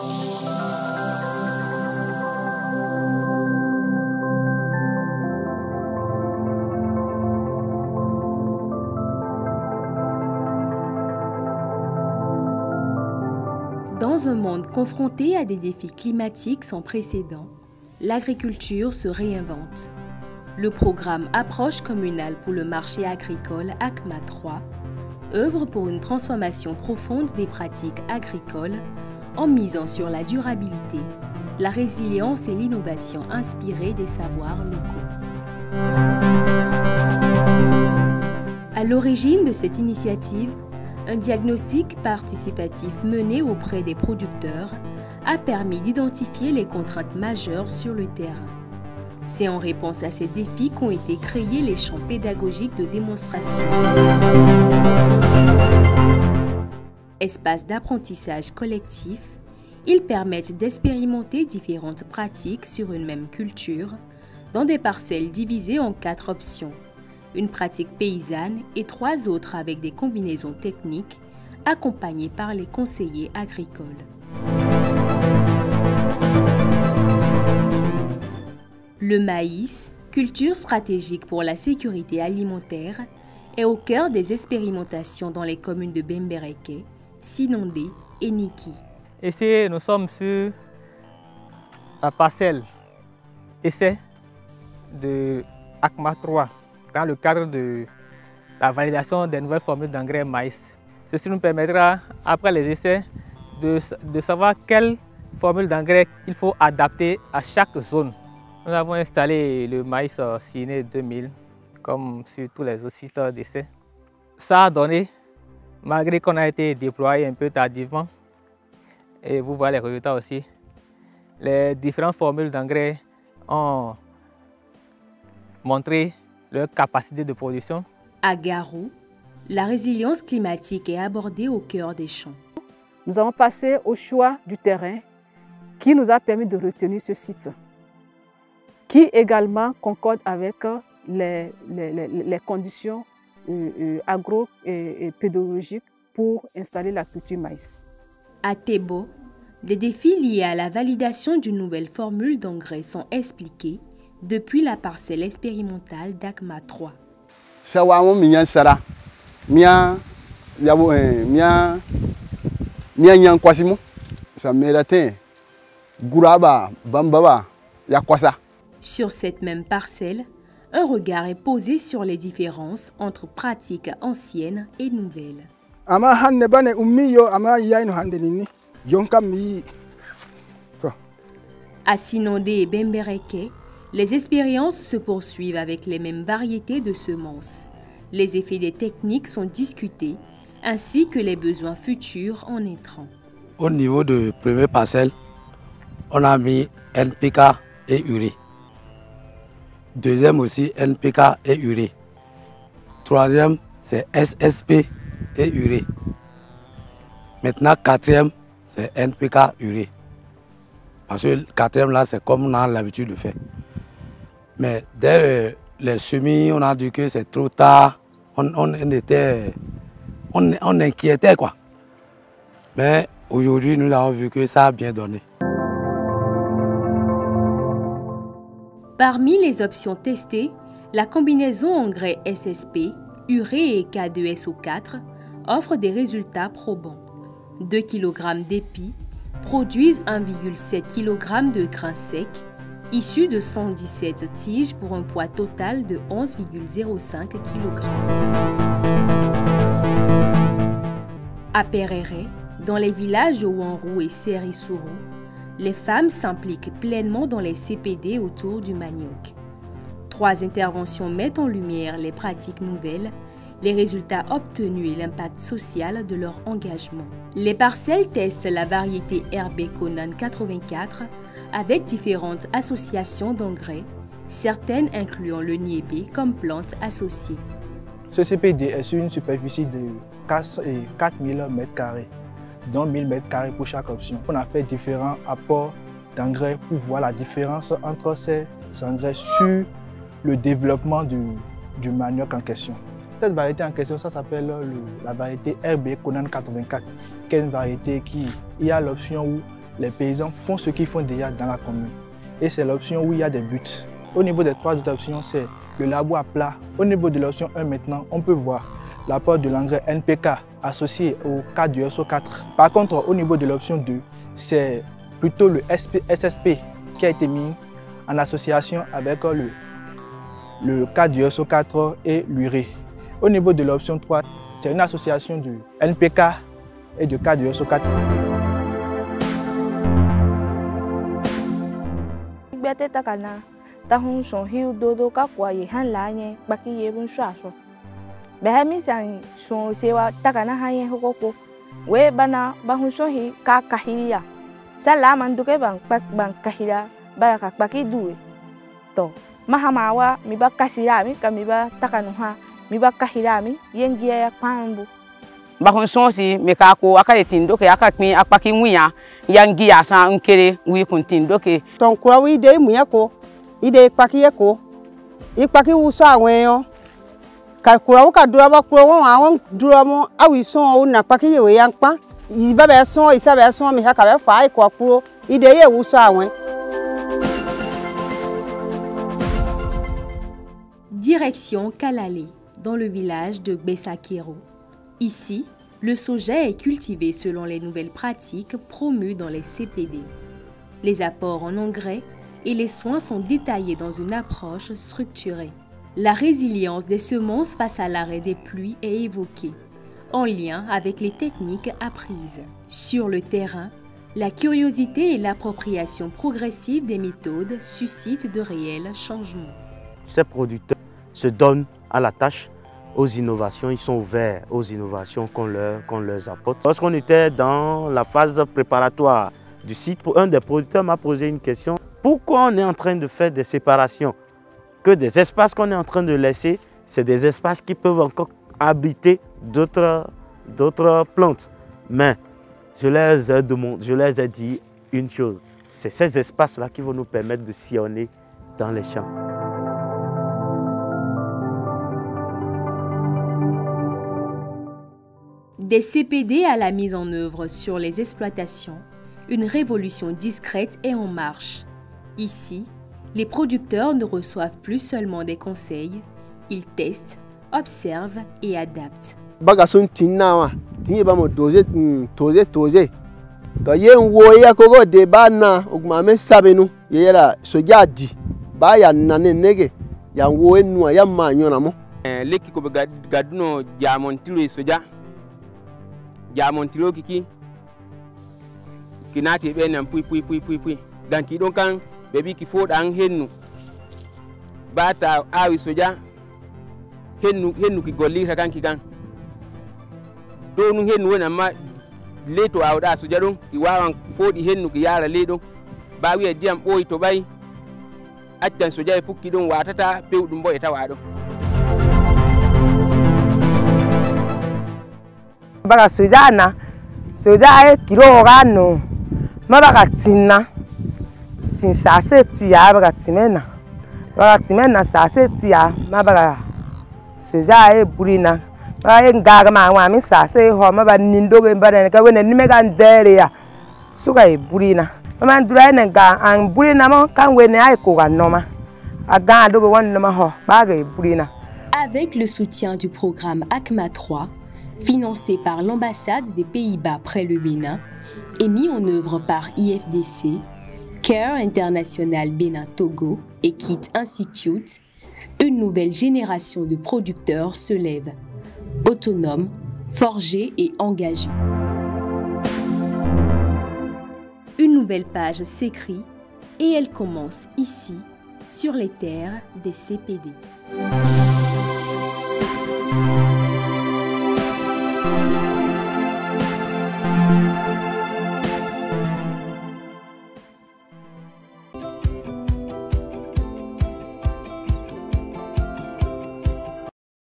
Dans un monde confronté à des défis climatiques sans précédent, l'agriculture se réinvente. Le programme Approche communale pour le marché agricole ACMA 3 œuvre pour une transformation profonde des pratiques agricoles en misant sur la durabilité, la résilience et l'innovation inspirées des savoirs locaux. À l'origine de cette initiative, un diagnostic participatif mené auprès des producteurs a permis d'identifier les contraintes majeures sur le terrain. C'est en réponse à ces défis qu'ont été créés les champs pédagogiques de démonstration. Espaces d'apprentissage collectif, ils permettent d'expérimenter différentes pratiques sur une même culture dans des parcelles divisées en 4 options. Une pratique paysanne et 3 autres avec des combinaisons techniques accompagnées par les conseillers agricoles. Le maïs, culture stratégique pour la sécurité alimentaire, est au cœur des expérimentations dans les communes de Bembereke, Sinondé et Niki. Ici, nous sommes sur la parcelle essai de ACMA 3. Dans le cadre de la validation des nouvelles formules d'engrais maïs. Ceci nous permettra, après les essais, de savoir quelle formule d'engrais il faut adapter à chaque zone. Nous avons installé le maïs Ciné 2000, comme sur tous les autres sites d'essai. Ça a donné, malgré qu'on a été déployé un peu tardivement, et vous voyez les résultats aussi, les différentes formules d'engrais ont montré leur capacité de production. À Garou, la résilience climatique est abordée au cœur des champs. Nous avons passé au choix du terrain qui nous a permis de retenir ce site, qui également concorde avec les conditions agro- et pédologiques pour installer la culture maïs. À Tebo, les défis liés à la validation d'une nouvelle formule d'engrais sont expliqués depuis la parcelle expérimentale d'ACMA 3. Sur cette même parcelle, un regard est posé sur les différences entre pratiques anciennes et nouvelles. À Sinondé et Bembereke, les expériences se poursuivent avec les mêmes variétés de semences. Les effets des techniques sont discutés, ainsi que les besoins futurs en intrants. Au niveau de première parcelle, on a mis NPK et urée. Deuxième aussi, NPK et urée. Troisième, c'est SSP et urée. Maintenant, quatrième, c'est NPK urée. Parce que le quatrième, là, c'est comme on a l'habitude de faire. Mais dès les semis, on a dit que c'est trop tard. On inquiétait, quoi. Mais aujourd'hui, nous avons vu que ça a bien donné. Parmi les options testées, la combinaison engrais SSP, urée et K2SO4 offre des résultats probants. 2 kg d'épi produisent 1,7 kg de grains secs, issus de 117 tiges pour un poids total de 11,05 kg. À Perere, dans les villages de Wanrou et Serisuru, les femmes s'impliquent pleinement dans les CPD autour du manioc. 3 interventions mettent en lumière les pratiques nouvelles, les résultats obtenus et l'impact social de leur engagement. Les parcelles testent la variété RB Conan 84 avec différentes associations d'engrais, certaines incluant le niébé comme plante associée. Ce CPD est sur une superficie de 4000 m², dont 1000 m² pour chaque option. On a fait différents apports d'engrais pour voir la différence entre ces engrais sur le développement du manioc en question. Cette variété en question, ça s'appelle la variété RB Conan 84, qui est une variété qui il y a l'option où les paysans font ce qu'ils font déjà dans la commune. Et c'est l'option où il y a des buts. Au niveau des 3 autres options, c'est le labo à plat. Au niveau de l'option 1 maintenant, on peut voir l'apport de l'engrais NPK associé au cadre du SO4. Par contre, au niveau de l'option 2, c'est plutôt le SSP qui a été mis en association avec le cadre du SO4 et l'urée. Au niveau de l'option 3, c'est une association du NPK et du cadre du SO4. Behemi sang so sewa takana haye hokoko we bana bahunso hi ka kahiria sala manduke bang kahira baraka paki duwe to mahamawa mi ba kasirami kamiba takanuha mi ba kahirami yengia ya pambu bahunso si me ka ko akale tindoke akakmi akpaki muya yangia sa nkere wi kuntindoke ton kura wi de muya ko ide paki yeko ipaki wuso awen Kakura uka duraba kura won duramo awi son o na paki ye yanpa iba be son isa be son mi haka be fa iko kuro ide ye wuso awen. Direction Kalale, dans le village de Gbessakero. Ici, le soja est cultivé selon les nouvelles pratiques promues dans les CPD. Les apports en engrais et les soins sont détaillés dans une approche structurée. La résilience des semences face à l'arrêt des pluies est évoquée, en lien avec les techniques apprises. Sur le terrain, la curiosité et l'appropriation progressive des méthodes suscitent de réels changements. Ces producteurs se donnent à la tâche aux innovations, ils sont ouverts aux innovations qu'on leur apporte. Lorsqu'on était dans la phase préparatoire du site, un des producteurs m'a posé une question. Pourquoi on est en train de faire des séparations? Que des espaces qu'on est en train de laisser, c'est des espaces qui peuvent encore abriter d'autres plantes. Mais je les ai dit une chose, c'est ces espaces-là qui vont nous permettre de sillonner dans les champs. Des CPD à la mise en œuvre sur les exploitations, une révolution discrète est en marche. Ici, les producteurs ne reçoivent plus seulement des conseils, ils testent, observent et adaptent. Bagasun tinawa, tinye ba mo doze toze. To ye wo ya kogo de bana ugmame sabenu ye la soja di ba ya nane nege ya wo enu ya ma nyona mo. Leki ko gaduno jamontiro soja. Jamontiro kiki kinati be nan pui dan ki don kan bebi ki foda an hennu bata awi soja hennu ki gollita kan ki kan do nu hennu wona ma leto awda soja don ki wawan fodi hennu ki yara ledo ba wi diam boy to bay accan soja e fukki don watata pewdum boy tawa do Baga soja e kilo gano mabaga tinna tin sase tia baga timena sase tia mabaga soja e burina ba e ngaga ma wa mi sase ho maba nindoge mbana ka wena ni mega ndere ya suka e burina mama ndura ne ga an burina mo kan wena ai ko ga noma aga do won noma ho baga e burina. Avec le soutien du programme ACMA 3, financé par l'ambassade des Pays-Bas près le Bénin et mis en œuvre par IFDC, Care International Bénin Togo et Kit Institute, une nouvelle génération de producteurs se lève, autonomes, forgés et engagés. Une nouvelle page s'écrit et elle commence ici, sur les terres des CPD.